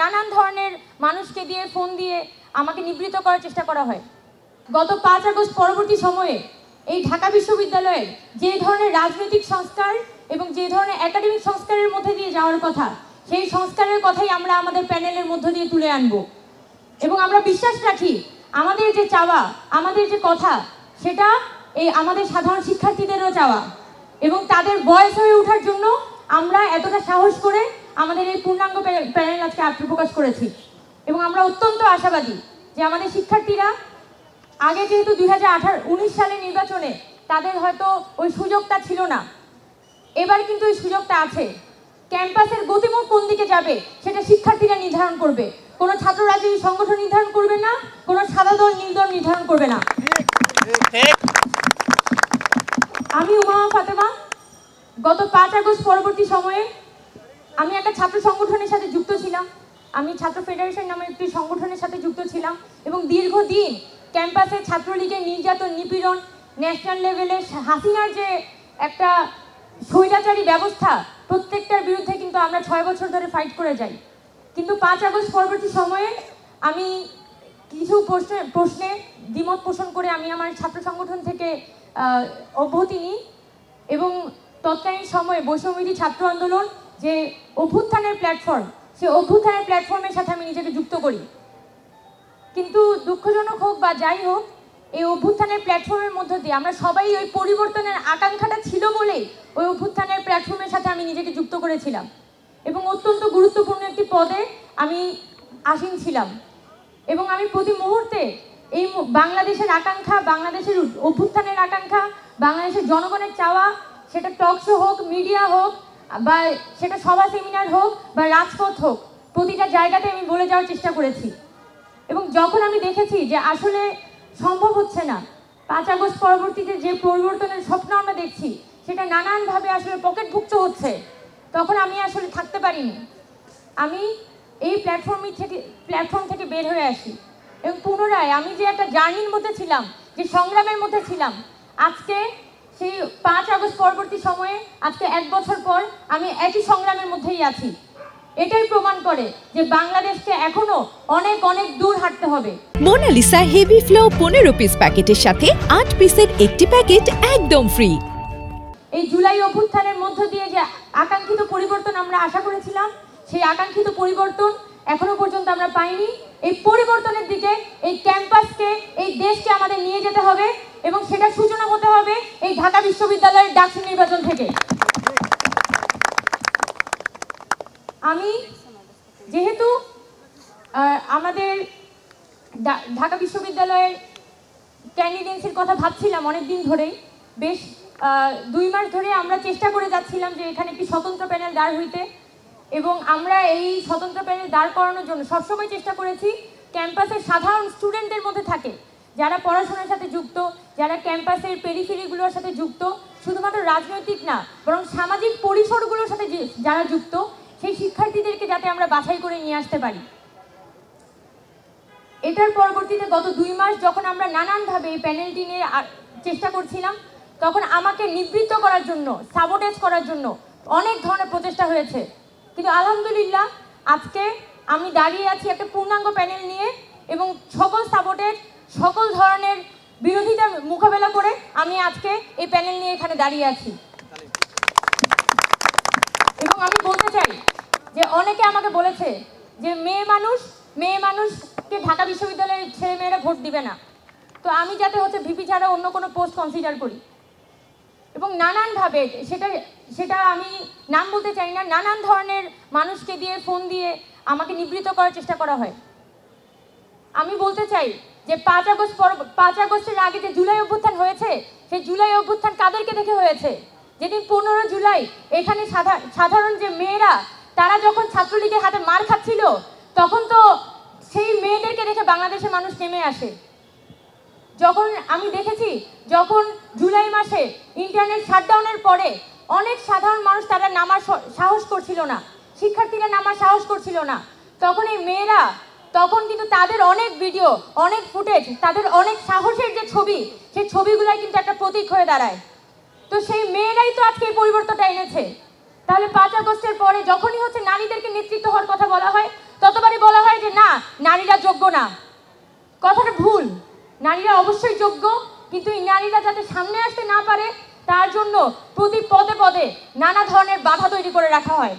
নানান ধরনের মানুষকে দিয়ে ফোন দিয়ে আমাকে নিবৃত্ত করার চেষ্টা করা হয়। গত 5 আগস্ট পরবর্তী সময়ে এই ঢাকা বিশ্ববিদ্যালয়ের যে ধরনের রাজনৈতিক সংস্কার এবং যে ধরনের একাডেমিক সংস্কারের মধ্যে দিয়ে যাওয়ার কথা, সেই সংস্কারের কথাই আমরা আমাদের প্যানেলের মধ্য দিয়ে তুলে আনব। এবং আমরা বিশ্বাস রাখি আমাদের যে চাওয়া, আমাদের যে কথা, সেটা এই আমাদের সাধারণ শিক্ষার্থীদেরও চাওয়া, এবং তাদের ভয়েস হয়ে ওঠার জন্য আমরা এতটা সাহস করে আমাদের এই পূর্ণাঙ্গ প্যানেল আজকে আত্মপ্রকাশ করেছি। এবং আমরা অত্যন্ত আশাবাদী যে আমাদের শিক্ষার্থীরা আগে যেহেতু 2019 সালের নির্বাচনে তাদের হয়তো ওই সুযোগটা ছিল না, এবার কিন্তু ওই সুযোগটা আছে। ক্যাম্পাসের গতিমুখ কোন দিকে যাবে সেটা শিক্ষার্থীরা নির্ধারণ করবে, কোনো ছাত্র রাজনীতি সংগঠন নির্ধারণ করবে না, কোনো সাদা দল নীল দল নির্ধারণ করবে না। আমি উমা ফাতেমা গত 5 আগস্ট পরবর্তী সময়ে আমি একটা ছাত্র সংগঠনের সাথে যুক্ত ছিলাম। আমি ছাত্র ফেডারেশন নামে একটি সংগঠনের সাথে যুক্ত ছিলাম এবং দীর্ঘদিন ক্যাম্পাসে ছাত্রলীগের নির্যাতন, নিপীড়ন, ন্যাশনাল লেভেলে হাসিনার যে একটা স্বৈরাচারী ব্যবস্থা, প্রত্যেকটার বিরুদ্ধে কিন্তু আমরা 6 বছর ধরে ফাইট করে যাই। কিন্তু 5 আগস্ট পরবর্তী সময়ে আমি কিছু প্রশ্নে দ্বিমত পোষণ করে আমি আমার ছাত্র সংগঠন থেকে অব্যাহতি নিই এবং তৎকালীন সময়ে বৈষম্যবিরোধী ছাত্র আন্দোলন যে অভ্যুত্থানের প্ল্যাটফর্ম, সেই অভ্যুত্থানের প্ল্যাটফর্মের সাথে আমি নিজেকে যুক্ত করি। কিন্তু দুঃখজনক হোক বা যাই হোক, এই অভ্যুত্থানের প্ল্যাটফর্মের মধ্য দিয়ে আমরা সবাই ওই পরিবর্তনের আকাঙ্ক্ষাটা ছিল বলেই ওই অভ্যুত্থানের প্ল্যাটফর্মের সাথে আমি নিজেকে যুক্ত করেছিলাম এবং অত্যন্ত গুরুত্বপূর্ণ একটি পদে আমি আসীন ছিলাম। এবং আমি প্রতি মুহূর্তে এই বাংলাদেশের আকাঙ্ক্ষা, বাংলাদেশের অভ্যুত্থানের আকাঙ্ক্ষা, বাংলাদেশের জনগণের চাওয়া, সেটা টক শো হোক, মিডিয়া হোক, বা সেটা সভা সেমিনার হোক বা রাজপথ হোক, প্রতিটা জায়গাতে আমি বলে যাওয়ার চেষ্টা করেছি। এবং যখন আমি দেখেছি যে আসলে সম্ভব হচ্ছে না, 5 আগস্ট পরবর্তীতে যে পরিবর্তনের স্বপ্ন আমরা দেখছি সেটা নানানভাবে আসলে পকেটভুক্ত হচ্ছে, তখন আমি আসলে থাকতে পারিনি। আমি এই প্ল্যাটফর্ম থেকে বের হয়ে আসি এবং পুনরায় আমি যে একটা জার্নির মধ্যে ছিলাম, যে সংগ্রামের মধ্যে ছিলাম, আজকে সেই 5 আগস্ট পরবর্তী সময়ে আজকে 1 বছর পর আমি একই সংগ্রামের মধ্যেই আছি। এটাই প্রমাণ করে যে বাংলাদেশকে এখনো অনেক অনেক দূর হাঁটতে হবে। মোনালিসা হেভি ফ্লো 15 পিস প্যাকেটের সাথে 8 পিসের একটি প্যাকেট একদম ফ্রি। এই জুলাই অভ্যুত্থানের মধ্য দিয়ে যে আকাঙ্ক্ষিত পরিবর্তন আমরা আশা করেছিলাম, সেই আকাঙ্ক্ষিত পরিবর্তন এখনো পর্যন্ত আমরা পাইনি। এই পরিবর্তনের দিকে এই ক্যাম্পাসকে, এই দেশকে আমাদের নিয়ে যেতে হবে এবং সেটা সূচনা হতে হবে এই ঢাকা বিশ্ববিদ্যালয়ের ডাকসু নির্বাচন থেকে। আমি যেহেতু আমাদের ঢাকা বিশ্ববিদ্যালয়ের ক্যান্ডিডেন্সির কথা ভাবছিলাম অনেক দিন ধরেই, বেশ 2 মাস ধরে আমরা চেষ্টা করে যাচ্ছিলাম যে এখানে একটি স্বতন্ত্র প্যানেল দাঁড় হইতে, এবং আমরা এই স্বতন্ত্র প্যানেল দাঁড় করানোর জন্য সবসময় চেষ্টা করেছি ক্যাম্পাসের সাধারণ স্টুডেন্টদের মধ্যে থাকে, যারা পড়াশোনার সাথে যুক্ত, যারা ক্যাম্পাসের পেরিফেরিগুলোর সাথে যুক্ত, শুধুমাত্র রাজনৈতিক না বরং সামাজিক পরিসরগুলোর সাথে যারা যুক্ত, সেই শিক্ষার্থীদেরকে যাতে আমরা বাছাই করে নিয়ে আসতে পারি। এটার পরবর্তীতে গত 2 মাস যখন আমরা নানানভাবে এই প্যানেলটি নিয়ে চেষ্টা করছিলাম, তখন আমাকে নিবৃত্ত করার জন্য, সাবোটেজ করার জন্য অনেক ধরনের প্রচেষ্টা হয়েছে। কিন্তু আলহামদুলিল্লাহ আজকে আমি দাঁড়িয়ে আছি একটা পূর্ণাঙ্গ প্যানেল নিয়ে এবং সকল সাবোটেজ, সকল ধরনের বিরোধিতার মোকাবেলা করে আমি আজকে এই প্যানেল নিয়ে এখানে দাঁড়িয়ে আছি। এবং আমি বলতে চাই যে অনেকে আমাকে বলেছে যে মেয়ে মানুষকে ঢাকা বিশ্ববিদ্যালয়ের ছেলেমেয়েরা ভোট দিবে না, তো আমি যাতে ভিপি ছাড়া অন্য কোনো পোস্ট কনসিডার করি। এবং নানানভাবে সেটা আমি নাম বলতে চাই না, নানান ধরনের মানুষকে দিয়ে ফোন দিয়ে আমাকে নিবৃত্ত করার চেষ্টা করা হয়। আমি বলতে চাই যে 5 আগস্টের আগে যে জুলাই অভ্যুত্থান হয়েছে, সেই জুলাই অভ্যুত্থান কাদেরকে দেখে হয়েছে? যেদিন 15 জুলাই এখানে সাধারণ যে মেয়েরা, তারা যখন ছাত্রলীগের হাতে মার খাচ্ছিল, তখন তো সেই মেয়েদেরকে দেখে বাংলাদেশের মানুষ নেমে আসে। যখন আমি দেখেছি, যখন জুলাই মাসে ইন্টারনেট শাটডাউনের পরে অনেক সাধারণ মানুষ তারা নামার সাহস করছিল না, শিক্ষার্থীরা নামার সাহস করছিল না, তখন এই মেয়েরা, তখন কিন্তু তাদের অনেক ভিডিও, অনেক ফুটেজ, তাদের অনেক সাহসের যে ছবি, সেই ছবিগুলাই কিন্তু একটা প্রতীক হয়ে দাঁড়ায়। তো সেই মেয়েরাই তো আজকে এই পরিবর্তনটা এনেছে। তাহলে 5 আগস্টের পরে যখনই নারীদেরকে নেতৃত্ব হওয়ার কথা বলা হয়, ততবারই নারীরা যোগ্য না, কথাটা ভুল। নারীরা অবশ্যই যোগ্য, কিন্তু এই নারীরা যাতে সামনে আসতে না পারে তার জন্য প্রতি পদে পদে নানা ধরনের বাধা তৈরি করে রাখা হয়।